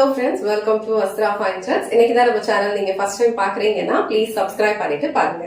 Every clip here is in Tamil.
Hello friends, welcome to Astra Fine Charts. இன்னைக்கு தான் நம்ம சேனல் நீங்க ஃபர்ஸ்ட் டைம் பாக்குறீங்கன்னா ப்ளீஸ் சப்ஸ்கிரைப் பண்ணிட்டு பாருங்க.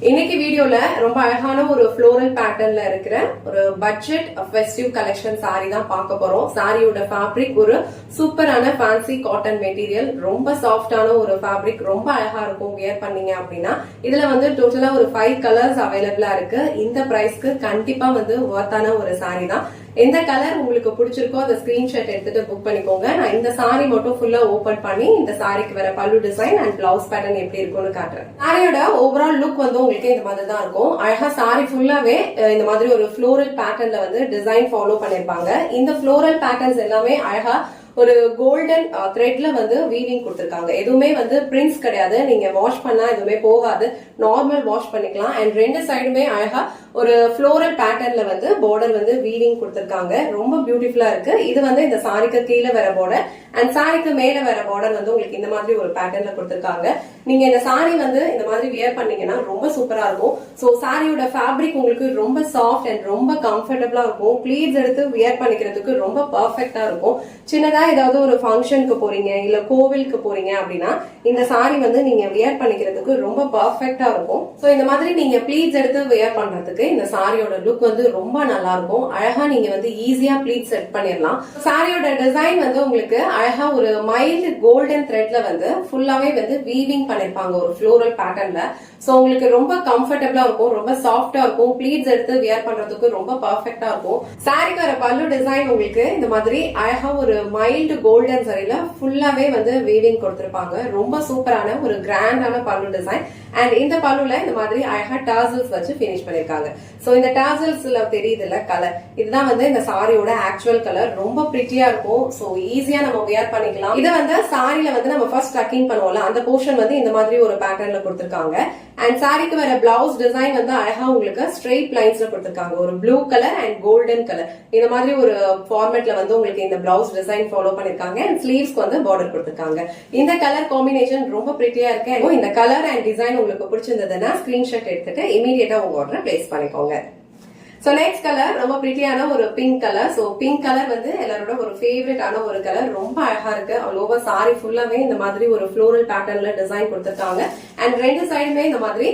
இன்னைக்கு வீடியோல ரொம்ப அழகான ஒரு ஃப்ளோரல் பேட்டர்ன்ல இருக்கிற ஒரு பட்ஜெட் ஃபெஸ்டிவ் கலெக்ஷன் சாரி தான் பார்க்க போறோம். சாரியோட ஃபேப்ரிக் ஒரு சூப்பரான ஃபேன்சி காட்டன் மெட்டீரியல், ரொம்ப சாஃப்டான ஒரு ஃபேப்ரிக், ரொம்ப அழகா இருக்கும் வியர் பண்ணீங்க அப்படின்னா. இதுல வந்து டோட்டலா ஒரு 5 கலர்ஸ் அவைலபிளா இருக்கு. இந்த பிரைஸ்க்கு கண்டிப்பா வந்து வர்த்தான ஒரு சாரி தான். எந்த கலர் உங்களுக்கு பிடிச்சிருக்கோ அந்த ஸ்கிரீன்ஷாட் எடுத்துட்டு புக் பண்ணிக்கோங்க. நான் இந்த சாரி மட்டும் ஃபுல்லா ஓபன் பண்ணி இந்த சாரிக்கு வர பல்லு டிசைன் அண்ட் பிளவுஸ் பேட்டர்ன் எப்படி இருக்கும்னு காட்டுறேன். சாரியோட ஓவரால் லுக் வந்து உங்களுக்கு இந்த மாதிரி தான் இருக்கும். அழகா சாரி ஃபுல்லாவே இந்த மாதிரி ஒரு ஃப்ளோரல் பேட்டர்ன்ல வந்து டிசைன் ஃபாலோ பண்ணிருப்பாங்க. இந்த ஃப்ளோரல் பேட்டர்ன்ஸ் எல்லாமே அழகா ஒரு கோல்டன் த்ரெட்ல வந்து வீவிங் கொடுத்திருக்காங்க. எதுவுமே வந்து பிரிண்ட்ஸ் கிடையாது. நீங்க வாஷ் பண்ணா எதுவுமே போகாது, நார்மல் வாஷ் பண்ணிக்கலாம். அண்ட் ரெண்டு சைடுமே அழகா ஒரு ஃப்ளோரல் பேட்டர்ன்ல வந்து பார்டர் வந்து வீவிங் கொடுத்திருக்காங்க. ரொம்ப பியூட்டிஃபுல்லா இருக்கு. இது வந்து இந்த சாரிக்கு கீழே வர பார்டர் அண்ட் சாரிக்கு மேல வர பார்டர் வந்து உங்களுக்கு இந்த மாதிரி ஒரு பேட்டர்ன்ல கொடுத்திருக்காங்க. நீங்க இந்த சாரி வந்து இந்த மாதிரி வியர் பண்ணீங்கன்னா ரொம்ப சூப்பரா இருக்கும். சோ சாரியோட ஃபேப்ரிக் உங்களுக்கு ரொம்ப சாஃப்ட் அண்ட் ரொம்ப கம்ஃபர்டபுளா இருக்கும். ப்ளீட்ஸ் எடுத்து வியர் பண்ணிக்கிறதுக்கு ரொம்ப பர்ஃபெக்டா இருக்கும். சின்னதா ஏதாவது ஒரு ஃபங்க்ஷனுக்கு போறீங்க இல்ல கோவிலுக்கு போறீங்க அப்படின்னா இந்த சாரி வந்து நீங்க வியர் பண்ணிக்கிறதுக்கு ரொம்ப பர்ஃபெக்டா இருக்கும். சோ இந்த மாதிரி நீங்க ப்ளீட்ஸ் எடுத்து வியர் பண்றதுக்கு இந்த சாரியோட லுக் வந்து ரொம்ப நல்லா இருக்கும். அழகா நீங்க வந்து ஈஸியா ப்ளீட் செட் பண்ணிடலாம். சாரியோட டிசைன் வந்து உங்களுக்கு அழகா ஒரு மைல்டு கோல்டன் த்ரெட்ல வந்து ஃபுல்லாவே வந்து வீவிங் பண்ணிருப்பாங்க ஒரு ஃப்ளோரல் பேட்டர்ன்ல. சோ உங்களுக்கு ரொம்ப கம்ஃபர்டபுளா இருக்கும், ரொம்ப சாஃப்டா இருக்கும். ப்ளீட்ஸ் எடுத்து வியர் பண்றதுக்கு ரொம்ப பர்ஃபெக்டா இருக்கும். சாரிக்கு வர பல்லு டிசைன் உங்களுக்கு இந்த மாதிரி அழகா ஒரு மைல்டு கோல்டன் சரியில ஃபுல்லாவே வந்து வீவிங் கொடுத்திருப்பாங்க. ரொம்ப சூப்பரான ஒரு கிராண்டான பல்லு டிசைன். அண்ட் இந்த பல்லுல இந்த மாதிரி அழகா டாசல்ஸ் வச்சு பினிஷ் பண்ணிருக்காங்க. சோ இந்த டாசல்ஸ்ல தெரியுது இல்ல கலர், இதுதான் வந்து இந்த சாரியோட ஆக்சுவல் கலர். ரொம்ப பிரிட்டியா இருக்கும். சோ ஈஸியா நம்ம வியர் பண்ணிக்கலாம். இதை வந்து சாரியில வந்து நம்ம ஃபர்ஸ்ட் டக்கிங் பண்ணுவோம்ல, அந்த போர்ஷன் வந்து இந்த மாதிரி ஒரு பேட்டர்ன்ல கொடுத்திருக்காங்க. அண்ட் சாரிக்கு வர பிளவுஸ் டிசைன் வந்து அழகா உங்களுக்கு ஸ்ட்ரெயிட் லைன்ஸ்ல கொடுத்திருக்காங்க. ஒரு blue colour and golden colour இந்த மாதிரி ஒரு ஃபார்மேட்ல வந்து உங்களுக்கு இந்த பிளவுஸ் டிசைன் ஃபாலோ பண்ணிருக்காங்க. அண்ட் ஸ்லீவ்ஸ்க்கு வந்து பார்டர் கொடுத்திருக்காங்க. இந்த கலர் காம்பினேஷன் ரொம்ப பிரிட்டியா இருக்கு. இந்த கலர் அண்ட் டிசைன் உங்களுக்கு பிடிச்சிருந்ததுன்னா ஸ்கிரீன்ஷாட் எடுத்துட்டு இமீடியட்டா உங்க ஆர்டரை பிளேஸ் பண்ணிக்கோங்க. சோ நெக்ஸ்ட் கலர் ரொம்ப பிரிட்டியான ஒரு pink colour. So pink colour வந்து எல்லாரோட ஒரு ஃபேவரட்டான ஒரு கலர். ரொம்ப அழகா இருக்கு. ஆல் ஓவர் சாரி ஃபுல்லாவே இந்த மாதிரி ஒரு ஃப்ளோரல் பேட்டர்ன்ல டிசைன் கொடுத்திருக்காங்க. அண்ட் ரெண்டு சைடுமே இந்த மாதிரி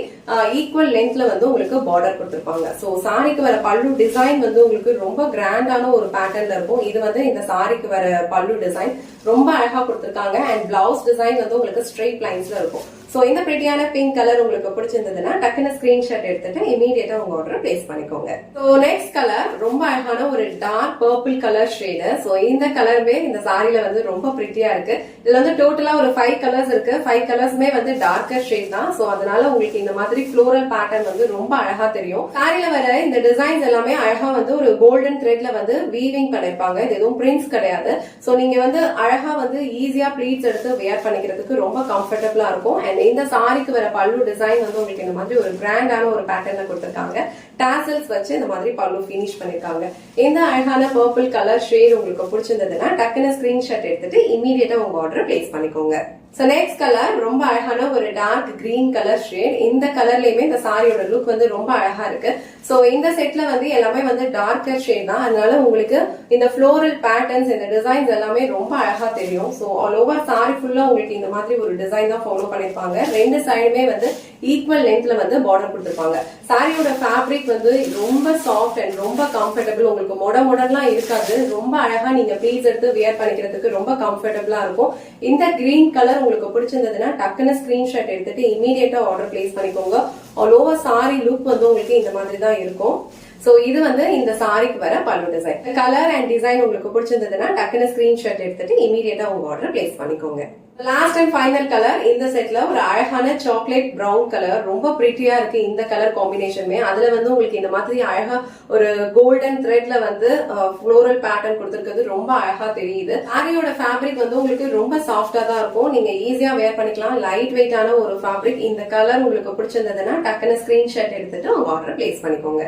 ஈக்குவல் லென்த்ல வந்து உங்களுக்கு பார்டர் கொடுத்திருப்பாங்க. சோ சாரிக்கு வர பல்லு டிசைன் வந்து உங்களுக்கு ரொம்ப கிராண்டான ஒரு பேட்டர்ன்ல இருக்கும். இது வந்து இந்த சாரிக்கு வர பல்லு டிசைன் ரொம்ப அழகா கொடுத்திருக்காங்க. அண்ட் பிளவுஸ் டிசைன் வந்து உங்களுக்கு ஸ்ட்ரெயிட் லைன்ஸ்ல இருக்கும். சோ இந்த பிரிட்டியான பிங்க் கலர் உங்களுக்கு பிடிச்சிருந்ததுன்னா டக்குனு ஸ்கிரீன்ஷாட் எடுத்துட்டு இமீடியட்டா உங்க ஆர்டர் பிளேஸ் பண்ணிக்கோங்க. சோ நெக்ஸ்ட் கலர் ரொம்ப அழகான ஒரு dark purple colour shade. So இந்த கலருமே இந்த சாரில வந்து ரொம்ப பிரிட்டியா இருக்கு. இதுல வந்து டோட்டலா ஒரு 5 கலர்ஸ் இருக்கு. 5 கலர்ஸ்மே வந்து டார்க்கர் ஷேட் தான். சோ அதனால உங்களுக்கு இந்த மாதிரி ஃப்ளோரல் பேட்டர்ன் வந்து ரொம்ப அழகா தெரியும். சாரில வர இந்த டிசைன்ஸ் எல்லாமே அழகா வந்து ஒரு கோல்டன் த்ரெட்ல வந்து வீவிங் பண்ணிருப்பாங்க. இது எதுவும் பிரிண்ட்ஸ் கிடையாது. சோ நீங்க வந்து அழகா வந்து ஈஸியா ப்ளீட்ஸ் எடுத்து வியர் பண்ணிக்கிறதுக்கு ரொம்ப கம்ஃபர்டபுளா இருக்கும். அண்ட் இந்த சாரிக்கு வர பல்லு டிசைன் வந்து உங்களுக்கு இந்த மாதிரி ஒரு கிராண்டான ஒரு பேட்டர்ன்ல கொடுத்திருக்காங்க. டாசல்ஸ் வச்சு இந்த மாதிரி பல்லு பினிஷ் பண்ணிருக்காங்க. இந்த அழகான பர்பிள் கலர் ஷேட் உங்களுக்கு பிடிச்சிருந்ததுன்னா டக்குனு ஸ்கிரீன்ஷாட் எடுத்துட்டு இமீடியட்டா உங்க ஆர்டர் பிளேஸ் பண்ணிக்கோங்க. சோ நெக்ஸ்ட் கலர் ரொம்ப அழகான ஒரு டார்க் கிரீன் கலர் ஷேட். இந்த கலர்லயுமே இந்த சாரியோட லுக் வந்து ரொம்ப அழகா இருக்கு. சோ இந்த செட்ல வந்து எல்லாமே வந்து டார்க்கர் ஷேட் தான். அதனால உங்களுக்கு இந்த ஃப்ளோரல் பேட்டர்ன்ஸ் இந்த டிசைன்ஸ் எல்லாமே ரொம்ப அழகா தெரியும். சோ ஆல் ஓவர் சாரி ஃபுல்லா உங்களுக்கு இந்த மாதிரி ஒரு டிசைன் தான் ஃபாலோ பண்ணிருப்பாங்க. ரெண்டு சைடுமே வந்து ஈக்குவல் லென்த்ல வந்து பார்டர் கொடுத்திருப்பாங்க. சாரியோட ஃபேப்ரிக் வந்து ரொம்ப சாஃப்ட் அண்ட் ரொம்ப கம்ஃபர்டபுள். உங்களுக்கு மொடலாம் இருக்காது. ரொம்ப அழகா நீங்க ப்ளீட்ஸ் எடுத்து வியர் பண்ணிக்கிறதுக்கு ரொம்ப கம்ஃபர்டபுளா இருக்கும். இந்த கிரீன் கலர் உங்களுக்கு பிடிச்சிருந்ததுன்னா டக்குனு ஸ்கிரீன்ஷாட் எடுத்துட்டு இமீடியட்டா ஆர்டர் பிளேஸ் பண்ணிக்கோங்க. ஆல் ஓவர் சாரி லுக் வந்து உங்களுக்கு இந்த மாதிரி தான் இருக்கும். சோ இது வந்து இந்த சாரிக்கு வர பல்லு டிசைன். கலர் அண்ட் டிசைன் உங்களுக்கு பிடிச்சிருந்ததுன்னா டக்குனு ஸ்கிரீன்ஷாட் எடுத்துட்டு இமீடியட்டா உங்க ஆர்டர் பிளேஸ் பண்ணிக்கோங்க. லாஸ்ட் அண்ட் ஃபைனல் கலர் இந்த செட்ல ஒரு அழகான சாக்லேட் பிரவுன் கலர். ரொம்ப பிரிட்டியா இருக்கு இந்த கலர் காம்பினேஷனுமே. அதுல வந்து உங்களுக்கு இந்த மாதிரி அழகா ஒரு கோல்டன் த்ரெட்ல வந்து ஃப்ளோரல் பேட்டர்ன் கொடுத்திருக்கிறது ரொம்ப அழகா தெரியுது. சாரியோட ஃபேப்ரிக் வந்து உங்களுக்கு ரொம்ப சாஃப்டா தான் இருக்கும். நீங்க ஈஸியா வேர் பண்ணிக்கலாம். லைட் வெயிட்டான ஒரு ஃபேப்ரிக். இந்த கலர் உங்களுக்கு பிடிச்சிருந்ததுன்னா டக்குனு ஸ்கிரீன்ஷாட் எடுத்துட்டு உங்க ஆர்டர் பிளேஸ் பண்ணிக்கோங்க.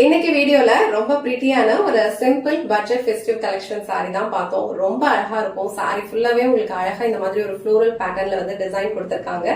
இன்னைக்கு வீடியோல ரொம்ப பிரிட்டியான ஒரு simple budget festive collection sorry தான் பார்த்தோம். ரொம்ப அழகா இருக்கும். சாரி ஃபுல்லாவே உங்களுக்கு அழகா இந்த மாதிரி ஒரு ஃப்ளோரல் பேட்டர்ன்ல வந்து டிசைன் கொடுத்திருக்காங்க.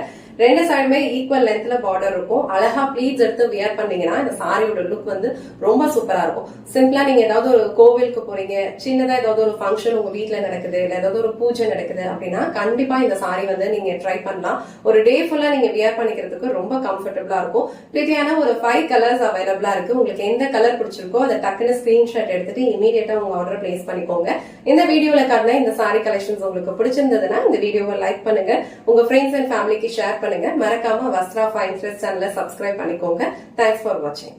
ரெண்டு சைடுமே ஈக்குவல் லென்த்ல பார்டர் இருக்கும். அழகா ப்ளீட்ஸ் எடுத்து வியர் பண்ணீங்கன்னா இந்த சாரியோட லுக் வந்து ரொம்ப சூப்பரா இருக்கும். சிம்பிளா நீங்க ஏதாவது ஒரு கோவிலுக்கு போறீங்க, சின்னதா ஏதாவது ஒரு ஃபங்க்ஷன் உங்க வீட்ல நடக்குது, இல்ல ஏதாவது ஒரு பூஜை நடக்குது அப்படின்னா கண்டிப்பா இந்த சாரி வந்து நீங்க ட்ரை பண்ணலாம். ஒரு டே ஃபுல்லா நீங்க வியர் பண்ணிக்கிறதுக்கு ரொம்ப கம்ஃபர்டபுளா இருக்கும். பிரிட்டியான ஒரு 5 கலர்ஸ் அவைலபிளா இருக்கு. உங்களுக்கு எந்த கலர் பிடிச்சிருக்கோ அதை டக்குன்னு ஸ்கிரீன்ஷாட் எடுத்துட்டு இமீடியட்டா உங்க ஆர்டர் பிளேஸ் பண்ணிக்கோங்க. இந்த வீடியோல காட்டின இந்த சாரி கலெக்ஷன்ஸ் உங்களுக்கு பிடிச்சிருந்ததுன்னா இந்த வீடியோவை லைக் பண்ணுங்க, உங்க ஃப்ரெண்ட்ஸ் அண்ட் ஃபேமிலிக்கு ஷேர் பண்ணுங்க. மறக்காம வஸ்த்ரா ஃபைன் த்ரெட்ஸ் சேனலை சப்ஸ்கிரைப் பண்ணிக்கோங்க. தேங்க்ஸ் ஃபார் வாட்சிங்.